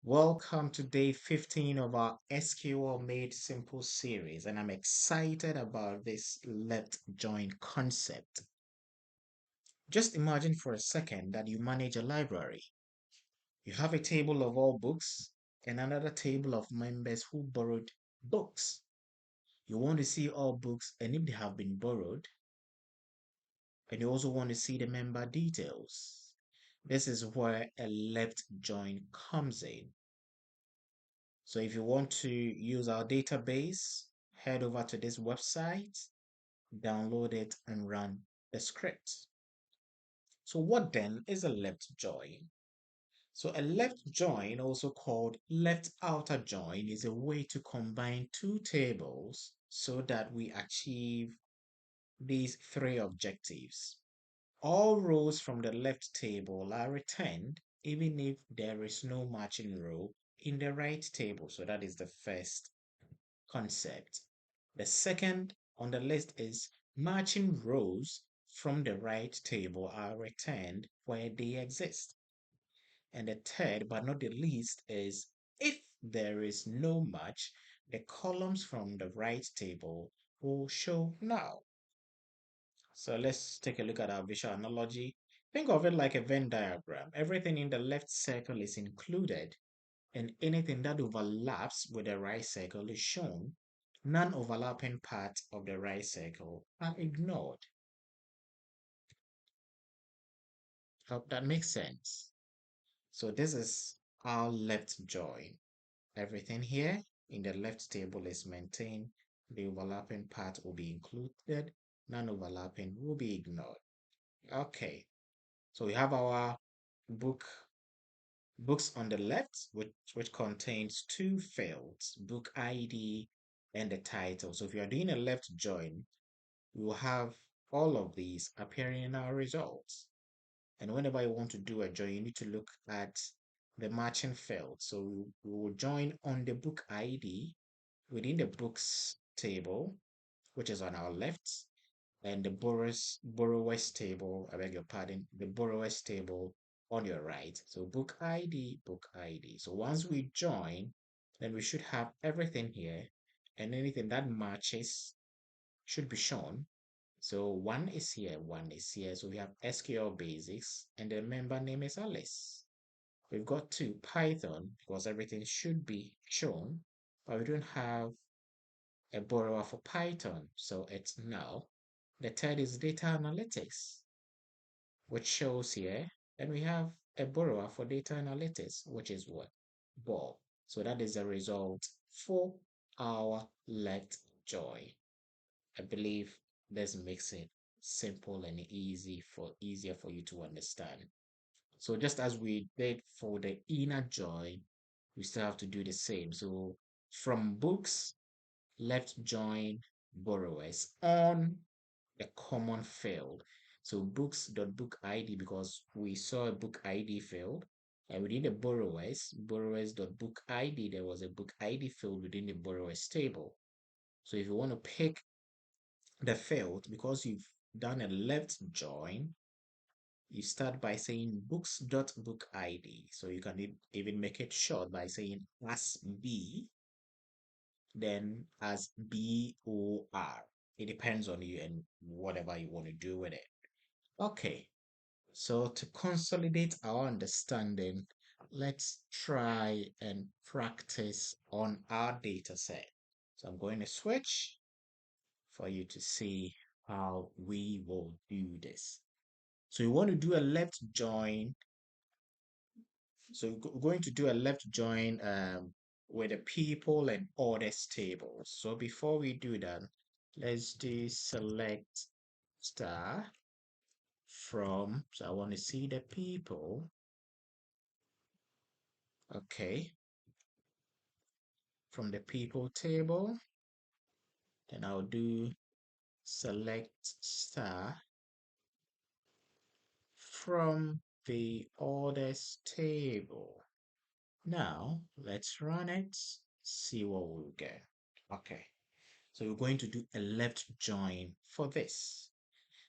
Welcome to day 15 of our SQL Made Simple series, and I'm excited about this left join concept. Just imagine for a second that you manage a library. You have a table of all books and another table of members who borrowed books. You want to see all books and if they have been borrowed, and you also want to see the member details. This is where a left join comes in. So if you want to use our database, head over to this website, download it and run the script. So what then is a left join? So a left join, also called left outer join, is a way to combine two tables so that we achieve these three objectives. All rows from the left table are returned even if there is no matching row in the right table. So that is the first concept. The second on the list is matching rows from the right table are returned where they exist. And the third, but not the least, is if there is no match, the columns from the right table will show null. So let's take a look at our visual analogy. Think of it like a Venn diagram. Everything in the left circle is included, and anything that overlaps with the right circle is shown. Non-overlapping parts of the right circle are ignored. Hope that makes sense. So this is our left join. Everything here in the left table is maintained. The overlapping part will be included. Non-overlapping will be ignored. Okay, so we have our books on the left, which contains two fields, book ID and the title. So if you are doing a left join, we will have all of these appearing in our results. And whenever you want to do a join, you need to look at the matching field. So we will join on the book ID within the books table, which is on our left, and the borrowers table, I beg your pardon, the borrowers table on your right. So book ID, book ID. So once we join, then we should have everything here, and anything that matches should be shown. So one is here, one is here. So we have SQL basics, and the member name is Alice. We've got two Python because everything should be shown, but we don't have a borrower for Python, so it's null. The third is data analytics, which shows here. Then we have a borrower for data analytics, which is what? Bob. So that is the result for our left join. I believe this makes it simple and easier for you to understand. So just as we did for the inner join, we still have to do the same. So from books, left join borrowers on a common field. So books.book ID, because we saw a book ID field, and within the borrowers.book ID, there was a book ID field within the borrowers table. So if you want to pick the field, because you've done a left join, you start by saying books.book ID. So you can even make it short by saying as B, then as BOR. It depends on you and whatever you want to do with it. Okay, so to consolidate our understanding, let's try and practice on our data set. So I'm going to switch for you to see how we will do this. So you want to do a left join. So we're going to do a left join with the people and orders table. So before we do that, let's do select star from, so I want to see the people. Okay, from the people table, then I'll do select star from the orders table. Now let's run it, see what we'll get. Okay, so we're going to do a left join for this.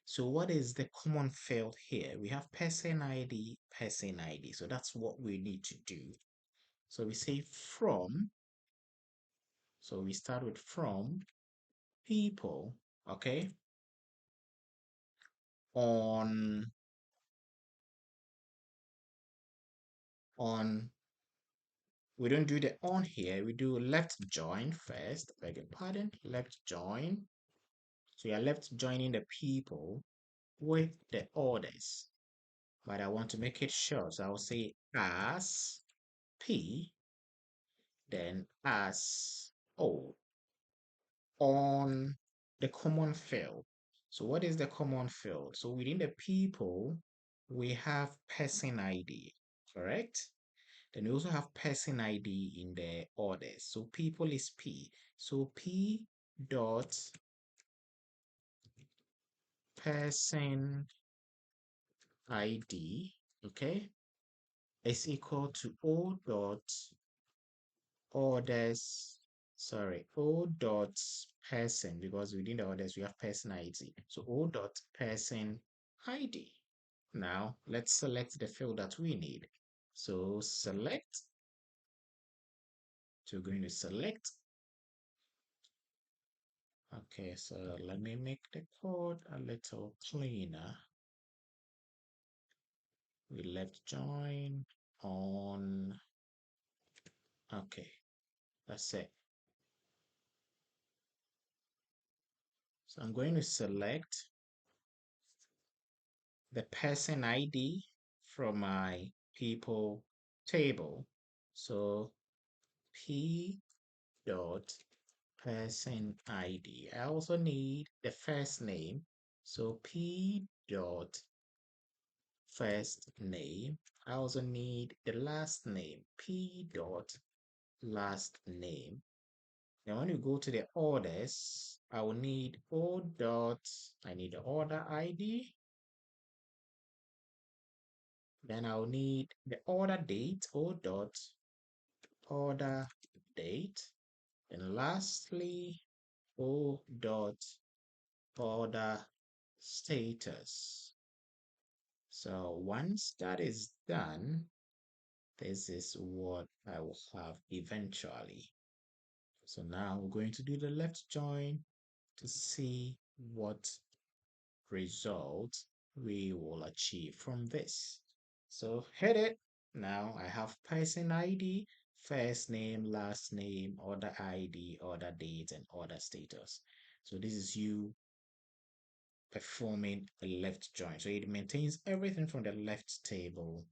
So what is the common field here? We have person ID, person ID. So that's what we need to do. So we say from, so we start with from people, okay, on on we don't do the on here, we do left join first, beg your pardon, left join. So you're left joining the people with the orders, but I want to make it short, so I'll say as P, then as O on the common field. So what is the common field? So within the people, we have person ID, correct? Then we also have person ID in the orders. So people is P. So P dot person ID, okay, is equal to O dot orders, sorry, O dot person, because within the orders we have person ID. So O dot person ID. Now let's select the field that we need. So select, so we're going to select. Okay, so let me make the code a little cleaner. We left join on, okay, that's it. So I'm going to select the person ID from my people table. So P dot person ID. I also need the first name. So P dot first name. I also need the last name. P dot last name. Now when you go to the orders, I will need O dot, I need the order ID. Then I'll need the order date, O dot order date. And lastly, O dot order status. So once that is done, this is what I will have eventually. So now we're going to do the left join to see what result we will achieve from this. So hit it. Now I have person ID, first name, last name, order ID, order date, and order status. So this is you performing a left join. So it maintains everything from the left table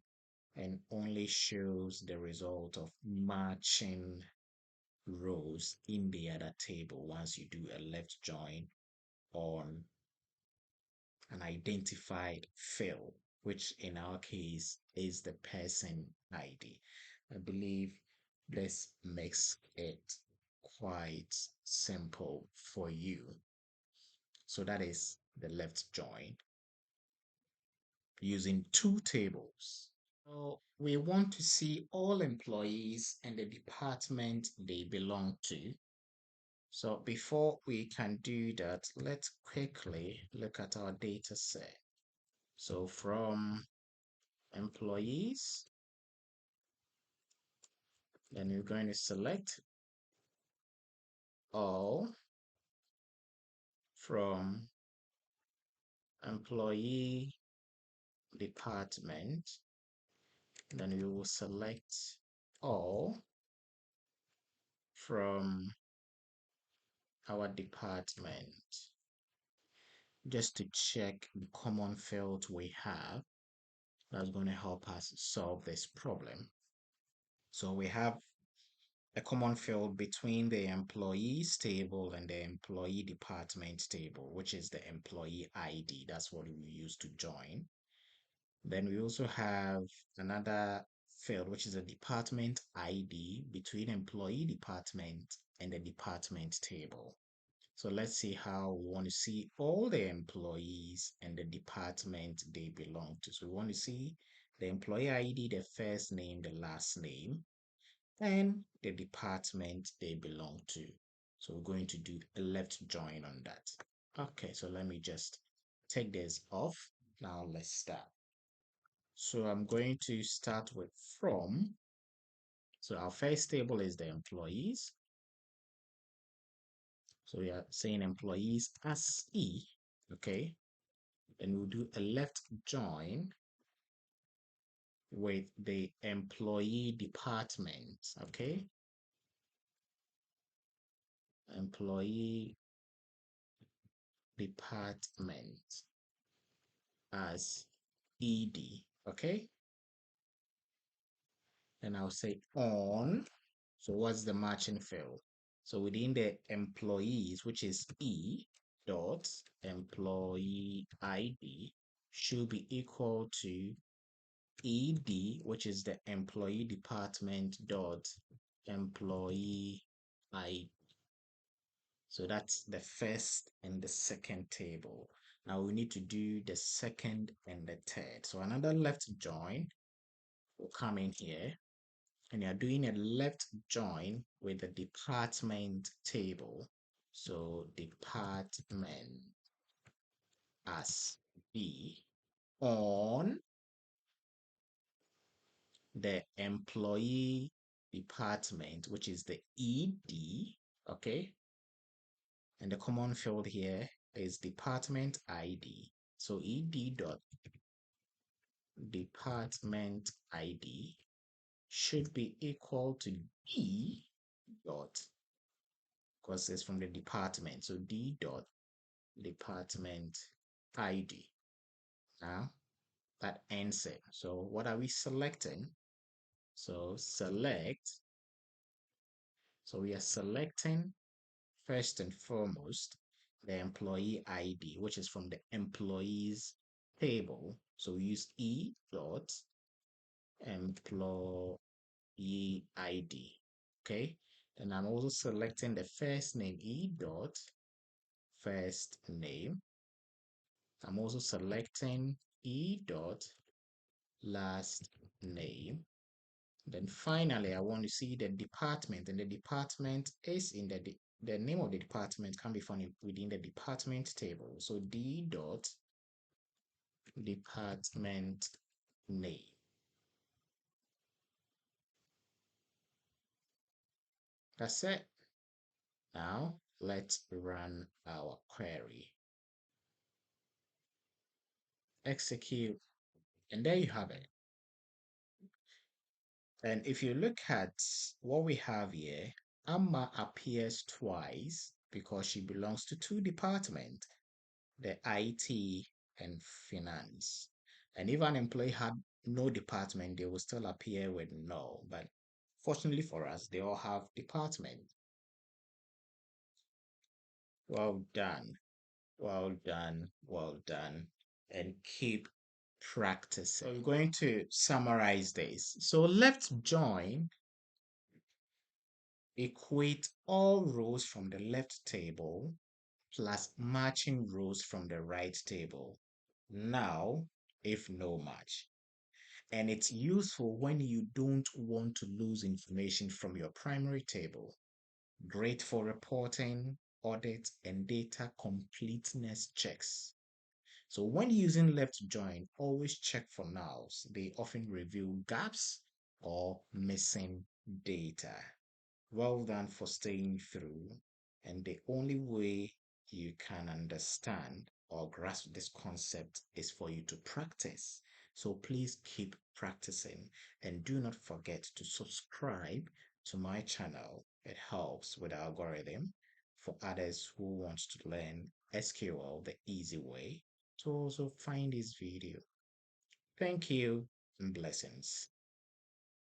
and only shows the result of matching rows in the other table once you do a left join on an identified field, which in our case is the person ID. I believe this makes it quite simple for you. So that is the left join using two tables. So we want to see all employees and the department they belong to. So before we can do that, let's quickly look at our data set. So from employees, then we're going to select all from employee department. Then we will select all from our department just to check the common fields we have. That's going to help us solve this problem. So we have a common field between the employees table and the employee department table, which is the employee ID. That's what we use to join. Then we also have another field, which is a department ID between employee department and the department table. So let's see how we want to see all the employees and the department they belong to. So we want to see the employee ID, the first name, the last name, and the department they belong to. So we're going to do a left join on that. Okay, so let me just take this off. Now let's start. So I'm going to start with from. So our first table is the employees. So we are saying employees as E, okay? And we'll do a left join with the employee department, okay? Employee department as ED, okay? And I'll say on. So what's the matching field? So within the employees, which is E dot employee ID, should be equal to ED, which is the employee department dot employee ID. So that's the first and the second table. Now we need to do the second and the third. So another left join will come in here, and you're doing a left join with the department table. So department as B on the employee department, which is the ED, okay? And the common field here is department ID. So ED dot department ID should be equal to D dot, because it's from the department. So D dot department ID. Now that ends it. So what are we selecting? So select. So we are selecting first and foremost the employee ID, which is from the employees table. So we use E dot employee ID. Okay. And I'm also selecting the first name, E dot first name. I'm also selecting E dot last name. Then finally, I want to see the department, and the department is in the name of the department can be found within the department table. So D dot department name. That's it. Now let's run our query. Execute, and there you have it. And if you look at what we have here, Amma appears twice because she belongs to two departments, the IT and finance. And if an employee had no department, they will still appear with no. But fortunately for us, they all have department. Well done. Well done. Well done. And keep practicing. So we're going to summarize this. So left join equate all rows from the left table plus matching rows from the right table. Now, if no match. And it's useful when you don't want to lose information from your primary table. Great for reporting, audit, and data completeness checks. So when using left join, always check for nulls. They often reveal gaps or missing data. Well done for staying through. And the only way you can understand or grasp this concept is for you to practice. So please keep practicing and do not forget to subscribe to my channel. It helps with the algorithm for others who want to learn SQL the easy way to also find this video. Thank you and blessings.